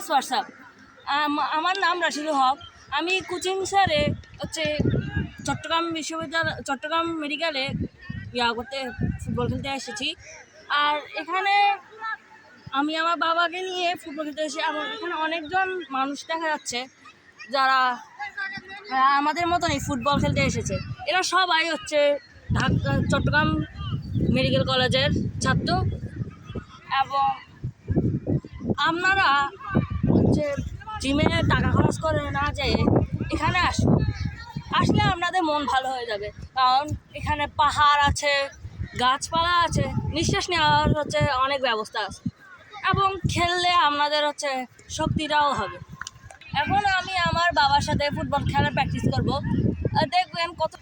Guys WhatsApp, আমার নাম রাশিদুল হক। আমি কোচিং স্যারে হচ্ছে চট্টগ্রাম মেডিকেলে করতে ফুটবল খেলতে এসেছি। আর এখানে আমি আমার বাবাকে নিয়ে ফুটবল খেলতে এসেছি এবং এখানে অনেকজন মানুষ দেখা যাচ্ছে যারা আমাদের মতনই ফুটবল খেলতে এসেছে। এরা সবাই হচ্ছে চট্টগ্রাম মেডিকেল কলেজের ছাত্র। এবং আপনারা হচ্ছে জিমে টাকা খরচ করে না যেয়ে এখানে আসলে আপনাদের মন ভালো হয়ে যাবে, কারণ এখানে পাহাড় আছে, গাছপালা আছে, নিঃশ্বাস নেওয়ার হচ্ছে অনেক ব্যবস্থা আছে এবং খেললে আপনাদের হচ্ছে শক্তিটাও হবে। এখন আমি আমার বাবার সাথে ফুটবল খেলার প্র্যাকটিস করব, দেখবেন কত